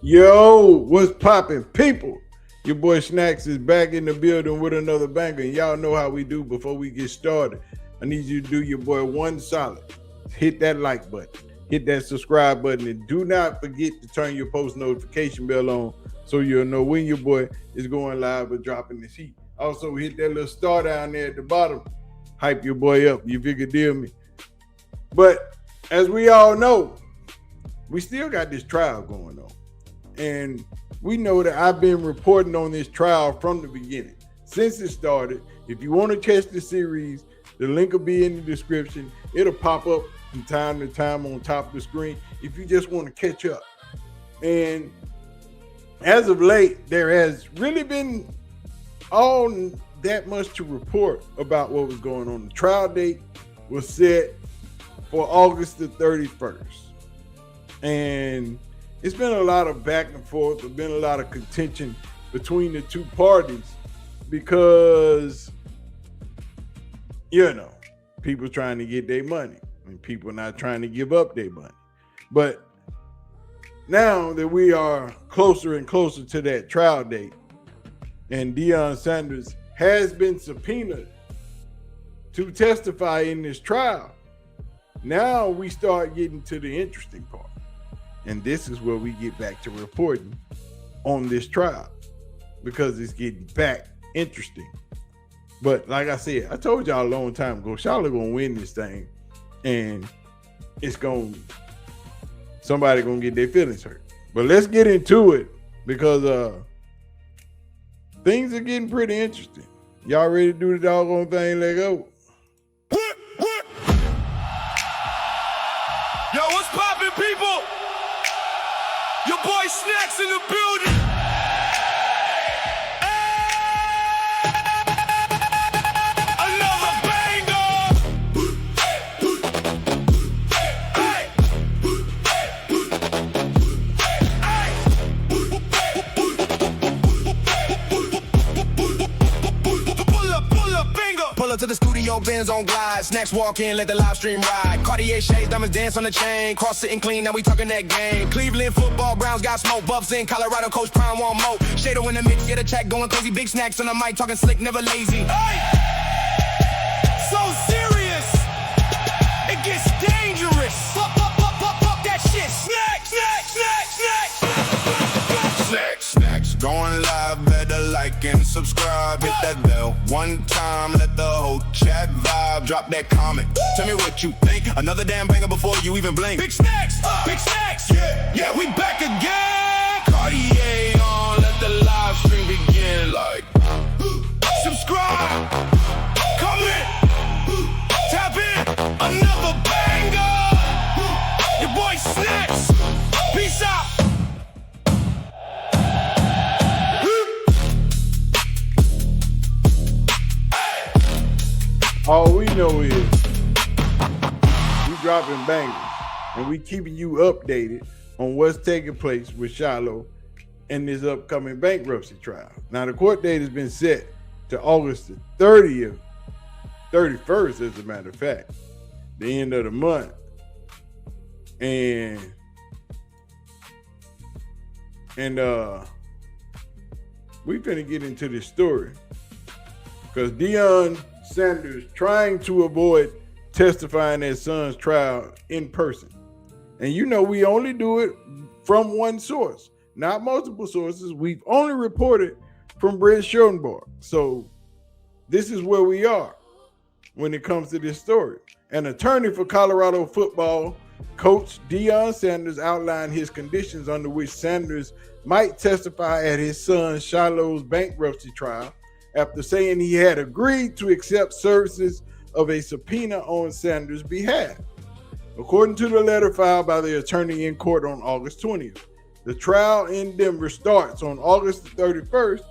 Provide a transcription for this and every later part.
Yo, what's poppin', people? Your boy Snacks is back in the building with another banger. And y'all know how we do before we get started. I need you to do your boy one solid. Hit that like button, hit that subscribe button, and do not forget to turn your post notification bell on so you'll know when your boy is going live or dropping this heat. Also, hit that little star down there at the bottom. Hype your boy up. You figure deal me. But as we all know, we still got this trial going on. And we know that I've been reporting on this trial from the beginning, since it started. If you want to catch the series, the link will be in the description. It'll pop up from time to time on top of the screen if you just want to catch up. And as of late, there has really been all that much to report about what was going on. The trial date was set for August the 31st. And it's been a lot of back and forth. There's been a lot of contention between the two parties because, you know, people trying to get their money and people not trying to give up their money. But now that we are closer and closer to that trial date and Deion Sanders has been subpoenaed to testify in this trial, now we start getting to the interesting part. And this is where we get back to reporting on this trial because it's getting back interesting. But like I said, I told y'all a long time ago, Shilo gonna win this thing, and somebody gonna get their feelings hurt. But let's get into it because things are getting pretty interesting. Y'all ready to do the doggone thing? Let go. Yo, what's poppin', people? Your boy Snacks in the building. Another banger. Hey. Pull up, banger. Pull up to the studio, Benz on glide. Snacks walk in, let the live stream ride. Cartier shades, diamonds dance on the chain. Cross sitting clean, now we talking that game. Cleveland football, Browns got smoke. Buffs in Colorado, Coach Prime want more. Shilo in the mix, get a check going crazy. Big Snacks on the mic, talking slick, never lazy. Hey! So serious, it gets dangerous. Fuck that shit. Snacks, going live, better like and subscribe. Hit that bell one time, let the whole chat vibe. Drop that comment, tell me what you think. Another damn banger before you even blink. Big Snacks, yeah, we back again. Cartier on, let the live stream begin. Like, subscribe, come in, tap in, another banger. Your boy Snacks, peace out. All we know is we dropping bangers and we keeping you updated on what's taking place with Shilo and this upcoming bankruptcy trial. Now, the court date has been set to August the 30th, 31st, as a matter of fact, the end of the month. And we finna get into this story because Deion Sanders trying to avoid testifying at son's trial in person. And you know, we only do it from one source, not multiple sources. We've only reported from Brett Schoenberg. So this is where we are when it comes to this story. An attorney for Colorado football coach Deion Sanders outlined his conditions under which Sanders might testify at his son Shilo's bankruptcy trial after saying he had agreed to accept services of a subpoena on Sanders' behalf. According to the letter filed by the attorney in court on August 20th, the trial in Denver starts on August 31st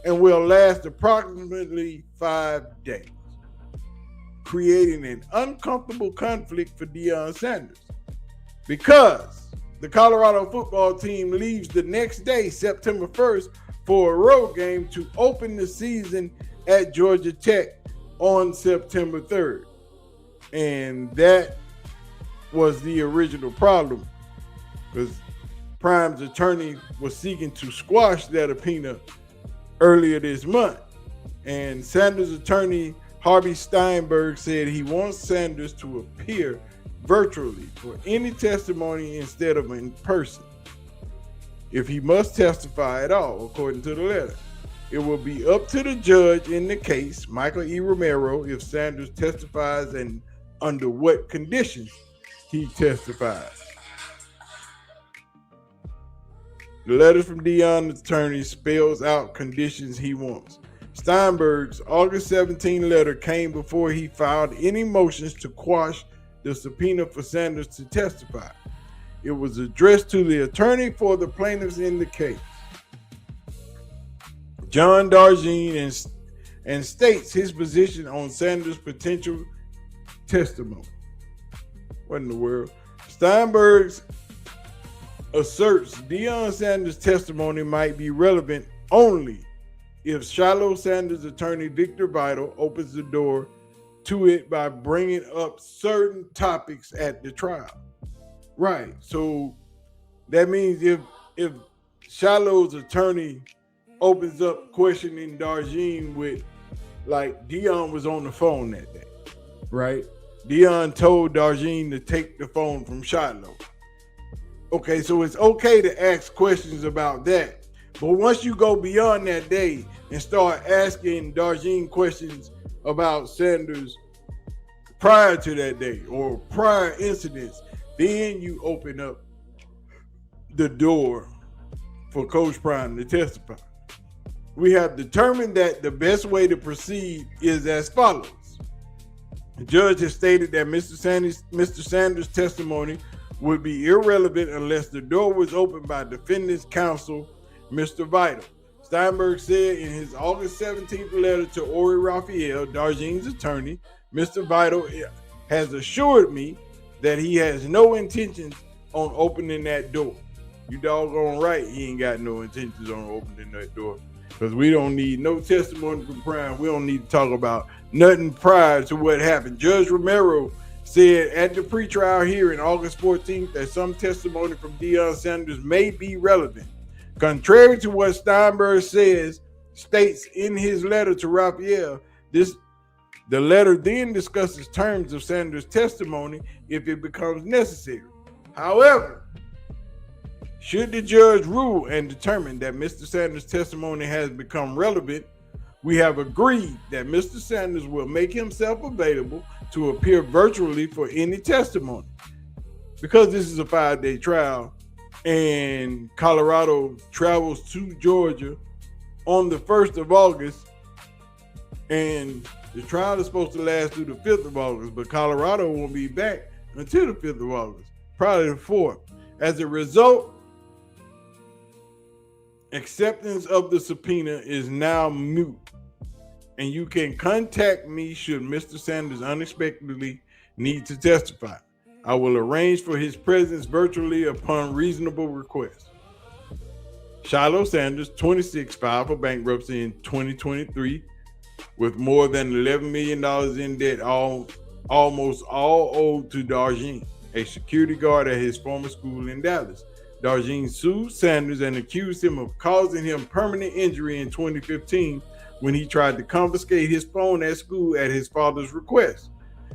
and will last approximately 5 days, creating an uncomfortable conflict for Deion Sanders because the Colorado football team leaves the next day, September 1st, for a road game to open the season at Georgia Tech on September 3rd. And that was the original problem, because Prime's attorney was seeking to squash that subpoena earlier this month. And Sanders' attorney, Harvey Steinberg, said he wants Sanders to appear virtually for any testimony instead of in person, if he must testify at all, according to the letter. It will be up to the judge in the case, Michael E. Romero, if Sanders testifies and under what conditions he testifies. The letter from Deion's attorney spells out conditions he wants. Steinberg's August 17 letter came before he filed any motions to quash the subpoena for Sanders to testify. It was addressed to the attorney for the plaintiffs in the case, John Darjean, and states his position on Sanders' potential testimony. What in the world? Steinberg asserts Deion Sanders' testimony might be relevant only if Shilo Sanders' attorney Victor Vital opens the door to it by bringing up certain topics at the trial. Right. So that means if Shiloh's attorney opens up questioning Darjean with, like, Deion was on the phone that day, right? Deion told Darjean to take the phone from Shilo. Okay, so it's okay to ask questions about that. But once you go beyond that day and start asking Darjean questions about Sanders prior to that day or prior incidents, then you open up the door for Coach Prime to testify. We have determined that the best way to proceed is as follows. The judge has stated that Mr. Sanders' testimony would be irrelevant unless the door was opened by defendant's counsel, Mr. Vital. Steinberg said in his August 17th letter to Ori Raphael, Darjean's attorney, Mr. Vital has assured me that he has no intentions on opening that door. You doggone right, he ain't got no intentions on opening that door, because we don't need no testimony from Prime. We don't need to talk about nothing prior to what happened. Judge Romero said at the pretrial hearing August 14th that some testimony from Deion Sanders may be relevant. Contrary to what Steinberg states in his letter to Raphael, the letter then discusses terms of Sanders' testimony if it becomes necessary. However, should the judge rule and determine that Mr. Sanders' testimony has become relevant, we have agreed that Mr. Sanders will make himself available to appear virtually for any testimony. Because this is a 5-day trial and Colorado travels to Georgia on the 1st of August, and the trial is supposed to last through the 5th of August, but Colorado won't be back until the 5th of August, probably the 4th. As a result, acceptance of the subpoena is now moot, and you can contact me should Mr. Sanders unexpectedly need to testify. I will arrange for his presence virtually upon reasonable request. Shilo Sanders, 26, filed for bankruptcy in 2023 with more than $11 million in debt, almost all owed to Darjean, a security guard at his former school in Dallas. Darjean sued Sanders and accused him of causing him permanent injury in 2015 when he tried to confiscate his phone at school at his father's request.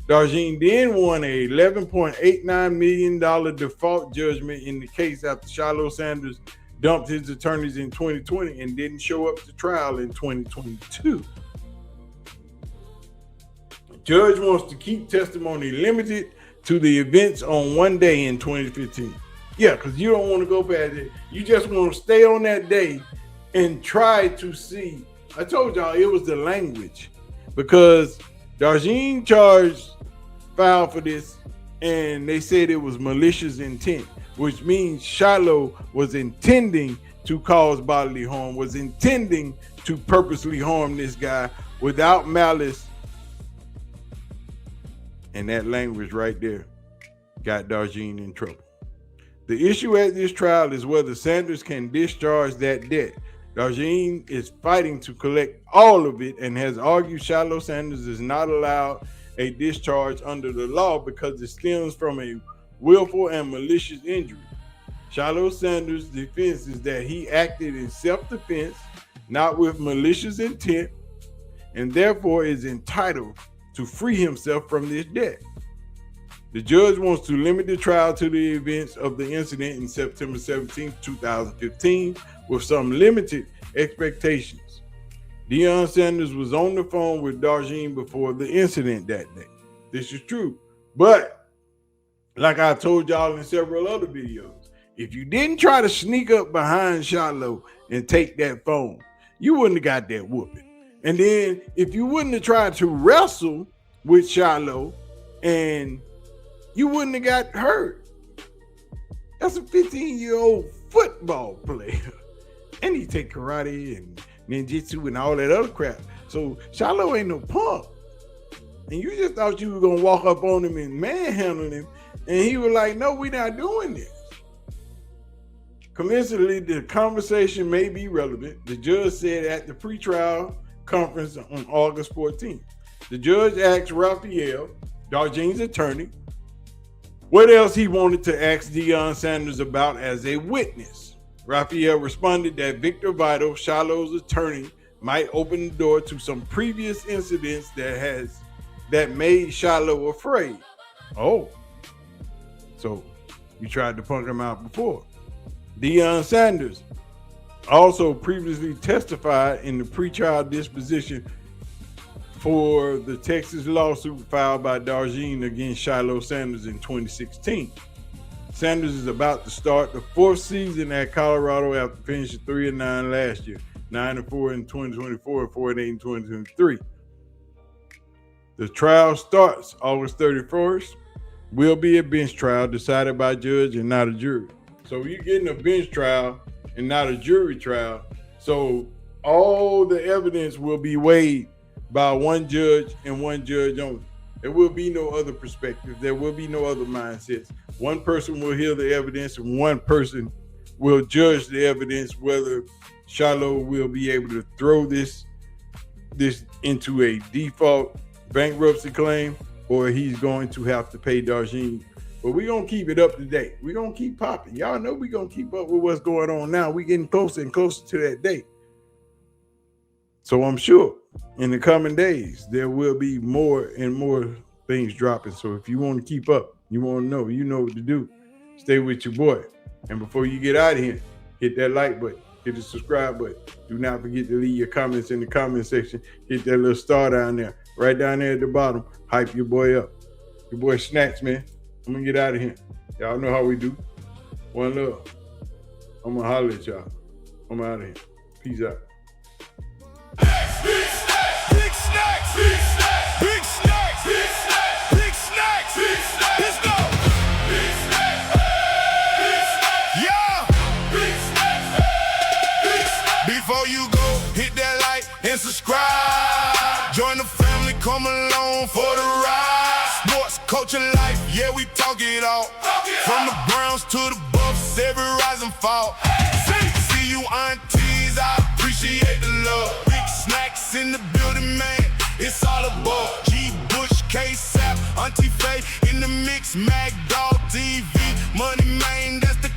Darjean then won a $11.89 million default judgment in the case after Shilo Sanders dumped his attorneys in 2020 and didn't show up to trial in 2022. The judge wants to keep testimony limited to the events on one day in 2015. Yeah, because you don't want to go past it. You just want to stay on that day and try to see. I told y'all it was the language, because Darjean filed for this and they said it was malicious intent, which means Shilo was intending to cause bodily harm, was intending to purposely harm this guy without malice. And that language right there got Darjean in trouble. The issue at this trial is whether Sanders can discharge that debt. Darjean is fighting to collect all of it and has argued Shilo Sanders is not allowed a discharge under the law because it stems from a willful and malicious injury. Shilosanders' defense is that he acted in self-defense, not with malicious intent, and therefore is entitled to free himself from this debt. The judge wants to limit the trial to the events of the incident in September 17, 2015, with some limited expectations. Deion Sanders was on the phone with Dieon before the incident that day. This is true. But, like I told y'all in several other videos, if you didn't try to sneak up behind Shilo and take that phone, you wouldn't have got that whooping. And then, if you wouldn't have tried to wrestle with Shilo, and you wouldn't have got hurt. That's a 15-year-old football player. And he take karate and ninjutsu and all that other crap. So Shilo ain't no punk. And you just thought you were going to walk up on him and manhandle him. And he was like, no, we're not doing this. Coincidentally, the conversation may be relevant. The judge said at the pretrial conference on August 14th. The judge asked Raphael, Dieon's attorney, what else he wanted to ask Deion Sanders about as a witness. Raphael responded that Victor Vital, Shiloh's attorney, might open the door to some previous incidents that made Shilo afraid. Oh, so you tried to punk him out before. Deion Sanders also previously testified in the pretrial disposition for the Texas lawsuit filed by Dieon against Shilo Sanders in 2016. Sanders is about to start the fourth season at Colorado after finishing 3-9 last year, 9-4 in 2024, and 4-8 in 2023. The trial starts August 31st. Will be a bench trial decided by judge and not a jury. So you're getting a bench trial and not a jury trial. So all the evidence will be weighed by one judge and one judge only. There will be no other perspective. There will be no other mindsets. One person will hear the evidence and one person will judge the evidence whether Shilo will be able to throw this into a default bankruptcy claim or he's going to have to pay Dieon. But we're going to keep it up to date. We're going to keep popping. Y'all know we're going to keep up with what's going on now. We're getting closer and closer to that date. So I'm sure in the coming days, there will be more and more things dropping. So if you want to keep up, you want to know, you know what to do. Stay with your boy. And before you get out of here, hit that like button, hit the subscribe button. Do not forget to leave your comments in the comment section. Hit that little star down there, right down there at the bottom. Hype your boy up. Your boy Snacks, man. I'm going to get out of here. Y'all know how we do. One love. I'm going to holler at y'all. I'm out of here. Peace out. Big snacks, big snacks, big snacks, big snacks, big snacks, big snacks. Let's go. Big snacks, big snacks, yeah. Big snacks, big snacks. Before you go, hit that like and subscribe. Join the family, come along for the ride. Sports, culture, life, yeah, we talk it all. From the Browns to the Buffs, every rise and fall. See you aunties, I appreciate the love. Snacks in the building, man, it's all above. G. Bush, K-Sap, Auntie Faye in the mix, Mag Dog TV, Money Man, that's the